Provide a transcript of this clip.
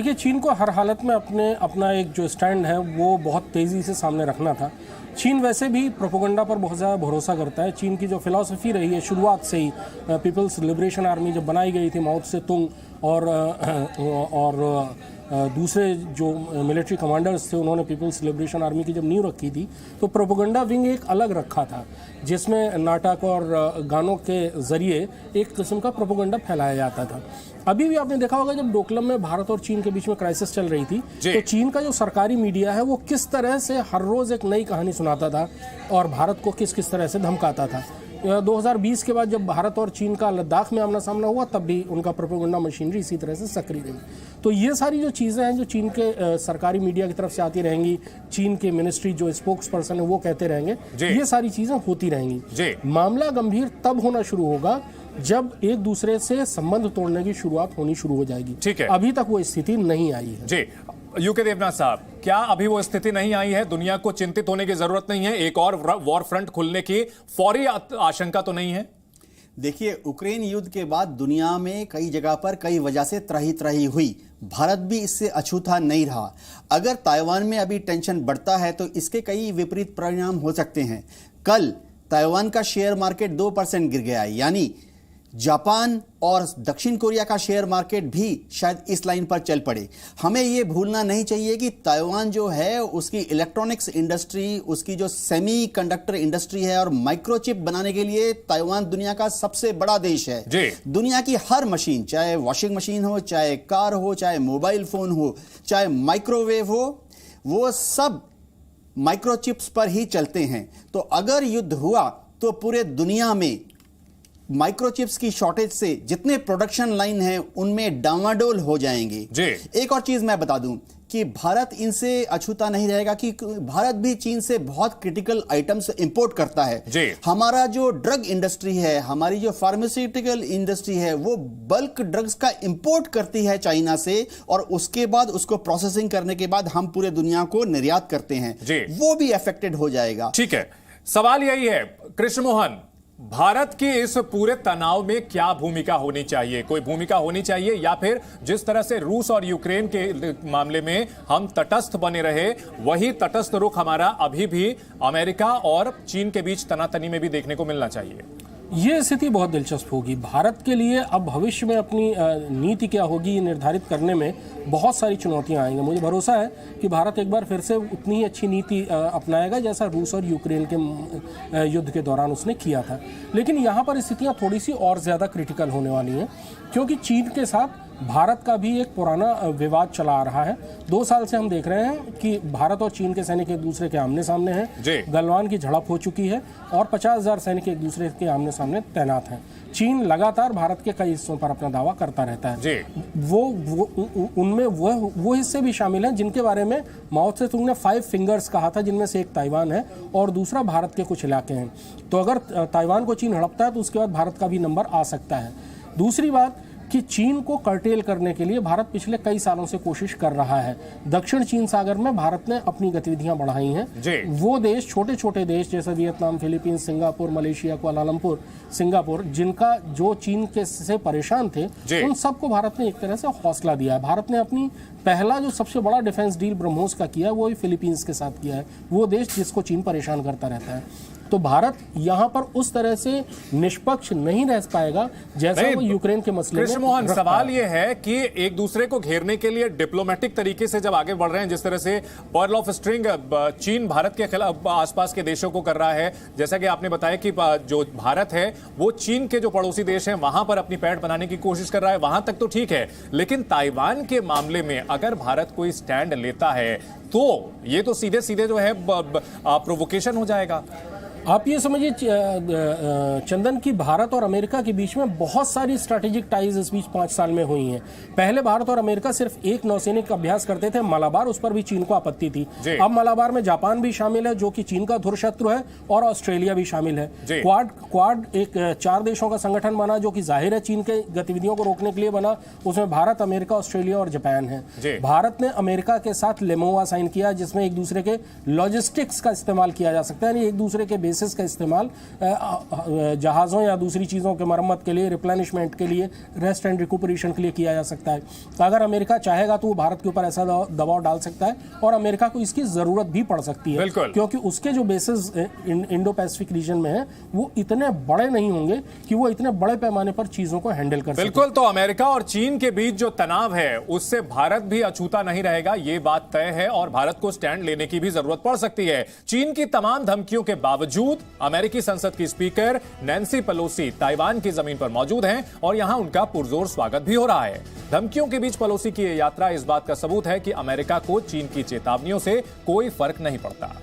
देखिए, चीन को हर हालत में अपना एक जो स्टैंड है वो बहुत तेज़ी से सामने रखना था। चीन वैसे भी प्रोपेगेंडा पर बहुत ज़्यादा भरोसा करता है। चीन की जो फिलॉसफी रही है शुरुआत से ही, पीपल्स लिबरेशन आर्मी जब बनाई गई थी माओ से तुंग और दूसरे जो मिलिट्री कमांडर्स थे, उन्होंने पीपल्स लिबरेशन आर्मी की जब नींव रखी थी तो प्रोपेगेंडा विंग एक अलग रखा था, जिसमें नाटक और गानों के ज़रिए एक किस्म का प्रोपेगेंडा फैलाया जाता था। अभी भी आपने देखा होगा जब डोकलम में भारत और चीन के बीच में क्राइसिस चल रही थी तो चीन का जो सरकारी मीडिया है वो किस तरह से हर रोज़ एक नई कहानी सुनाता था और भारत को किस किस तरह से धमकाता था। 2020 के बाद जब भारत और चीन का लद्दाख में आमना सामना हुआ तब भी उनका प्रोपेगेंडा मशीनरी इसी तरह से सक्रिय रही। तो ये सारी जो चीज़ें हैं जो चीन के सरकारी मीडिया की तरफ से आती रहेंगी, चीन के मिनिस्ट्री जो स्पोक्स पर्सन है वो कहते रहेंगे, ये सारी चीज़ें होती रहेंगी। मामला गंभीर तब होना शुरू होगा जब एक दूसरे से संबंध तोड़ने की शुरुआत होनी शुरू हो जाएगी। ठीक है, अभी तक वो स्थिति नहीं आई है। जी यूके देवनाथ साहब, क्या अभी वो स्थिति नहीं आई है? दुनिया को चिंतित होने की जरूरत नहीं है? एक और वॉर फ्रंट खुलने की फौरी आशंका तो नहीं है? देखिए, यूक्रेन युद्ध के बाद दुनिया में कई जगह पर कई वजह से त्राही त्राही हुई। भारत भी इससे अछूता नहीं रहा। अगर ताइवान में अभी टेंशन बढ़ता है तो इसके कई विपरीत परिणाम हो सकते हैं। कल ताइवान का शेयर मार्केट 2% गिर गया, यानी जापान और दक्षिण कोरिया का शेयर मार्केट भी शायद इस लाइन पर चल पड़े। हमें यह भूलना नहीं चाहिए कि ताइवान जो है उसकी इलेक्ट्रॉनिक्स इंडस्ट्री, उसकी जो सेमी कंडक्टर इंडस्ट्री है और माइक्रोचिप बनाने के लिए ताइवान दुनिया का सबसे बड़ा देश है। दुनिया की हर मशीन, चाहे वॉशिंग मशीन हो, चाहे कार हो, चाहे मोबाइल फोन हो, चाहे माइक्रोवेव हो, वो सब माइक्रोचिप्स पर ही चलते हैं। तो अगर युद्ध हुआ तो पूरे दुनिया में माइक्रोचिप्स की शॉर्टेज से जितने प्रोडक्शन लाइन हैं उनमें डामाडोल हो जाएंगे। एक और चीज मैं बता दूं कि भारत इनसे अछूता नहीं रहेगा कि भारत भी चीन से बहुत क्रिटिकल आइटम्स इंपोर्ट करता है। हमारा जो ड्रग इंडस्ट्री है, हमारी जो फार्मास्यूटिकल इंडस्ट्री है, वो बल्क ड्रग्स का इंपोर्ट करती है चाइना से और उसके बाद उसको प्रोसेसिंग करने के बाद हम पूरे दुनिया को निर्यात करते हैं, वो भी अफेक्टेड हो जाएगा। ठीक है, सवाल यही है कृष्ण मोहन, भारत की इस पूरे तनाव में क्या भूमिका होनी चाहिए? कोई भूमिका होनी चाहिए या फिर जिस तरह से रूस और यूक्रेन के मामले में हम तटस्थ बने रहे, वही तटस्थ रुख हमारा अभी भी अमेरिका और चीन के बीच तनातनी में भी देखने को मिलना चाहिए? ये स्थिति बहुत दिलचस्प होगी भारत के लिए। अब भविष्य में अपनी नीति क्या होगी ये निर्धारित करने में बहुत सारी चुनौतियां आएंगी। मुझे भरोसा है कि भारत एक बार फिर से उतनी ही अच्छी नीति अपनाएगा जैसा रूस और यूक्रेन के युद्ध के दौरान उसने किया था। लेकिन यहाँ पर स्थितियाँ थोड़ी सी और ज़्यादा क्रिटिकल होने वाली हैं, क्योंकि चीन के साथ भारत का भी एक पुराना विवाद चला आ रहा है। 2 साल से हम देख रहे हैं कि भारत और चीन के सैनिक एक दूसरे के आमने सामने हैं। गलवान की झड़प हो चुकी है और 50,000 सैनिक एक दूसरे के आमने सामने तैनात हैं। चीन लगातार भारत के कई हिस्सों पर अपना दावा करता रहता है। उनमें वो हिस्से भी शामिल हैं जिनके बारे में माओ से तुंग ने 5 फिंगर्स कहा था, जिनमें से एक ताइवान है और दूसरा भारत के कुछ इलाके हैं। तो अगर ताइवान को चीन हड़पता है तो उसके बाद भारत का भी नंबर आ सकता है। दूसरी बात कि चीन को कर्टेल करने के लिए भारत पिछले कई सालों से कोशिश कर रहा है। दक्षिण चीन सागर में भारत ने अपनी गतिविधियां बढ़ाई हैं। वो देश, छोटे छोटे देश जैसे Vietnam, Philippines, Singapore, Malaysia, Kuala Lumpur, Singapore, जिनका जो चीन के से परेशान थे, उन सबको भारत ने एक तरह से हौसला दिया है। भारत ने अपनी पहला जो सबसे बड़ा डिफेंस डील ब्रह्मोस का किया वो फिलीपींस के साथ किया है, वो देश जिसको चीन परेशान करता रहता है। तो भारत यहाँ पर उस तरह से निष्पक्ष नहीं रह पाएगा जैसा वो यूक्रेन के मसले में। कृष्ण मोहन, सवाल ये है कि एक दूसरे को घेरने के लिए डिप्लोमेटिक तरीके से जब आगे बढ़ रहे हैं, जिस तरह से पर्ल ऑफ स्ट्रिंग चीन भारत के खिलाफ आसपास के देशों को कर रहा है, जैसा कि आपने बताया कि जो भारत है वो चीन के जो पड़ोसी देश हैं वहां पर अपनी पैठ बनाने की कोशिश कर रहा है, वहां तक तो ठीक है। लेकिन ताइवान के मामले में अगर भारत कोई स्टैंड लेता है तो ये तो सीधे सीधे जो है प्रोवोकेशन हो जाएगा। आप ये समझिए चंदन की भारत और अमेरिका के बीच में बहुत सारी स्ट्रैटेजिक टाइज इस बीच 5 साल में हुई हैं। पहले भारत और अमेरिका सिर्फ एक नौसैनिक का अभ्यास करते थे, मलाबार, उस पर भी चीन को आपत्ति थी। अब मलाबार में जापान भी शामिल है जो कि चीन का धुर शत्रु है और ऑस्ट्रेलिया भी शामिल है। क्वाड एक 4 देशों का संगठन बना जो कि जाहिर है चीन के गतिविधियों को रोकने के लिए बना। उसमें भारत, अमेरिका, ऑस्ट्रेलिया और जापान है। भारत ने अमेरिका के साथ लेमोवा साइन किया जिसमें एक दूसरे के लॉजिस्टिक्स का इस्तेमाल किया जा सकता है, यानी एक दूसरे के बेसिस बेसिस का इस्तेमाल जहाज़ों या दूसरी चीज़ों के मरम्मत के लिए, रिप्लेनिशमेंट के लिए, रेस्ट एंड रिकूपरेशन के लिए किया जा सकता है। अगर अमेरिका चाहेगा तो वो भारत के ऊपर ऐसा दबाव डाल सकता है और अमेरिका को इसकी ज़रूरत भी पड़ सकती है, क्योंकि उसके जो बेसिस इंडो पैसिफिक रीजन में है वो इतने बड़े नहीं होंगे कि वो इतने बड़े पैमाने पर चीज़ों को हैंडल कर सके। बिल्कुल, तो अमेरिका और चीन के बीच जो तनाव है उससे भारत भी अछूता नहीं रहेगा, ये बात तय है और भारत को स्टैंड लेने की भी जरूरत पड़ सकती है। चीन की तमाम धमकियों के बावजूद अमेरिकी संसद की स्पीकर नैन्सी पेलोसी ताइवान की जमीन पर मौजूद हैं और यहां उनका पुरजोर स्वागत भी हो रहा है। धमकियों के बीच पेलोसी की यह यात्रा इस बात का सबूत है कि अमेरिका को चीन की चेतावनियों से कोई फर्क नहीं पड़ता।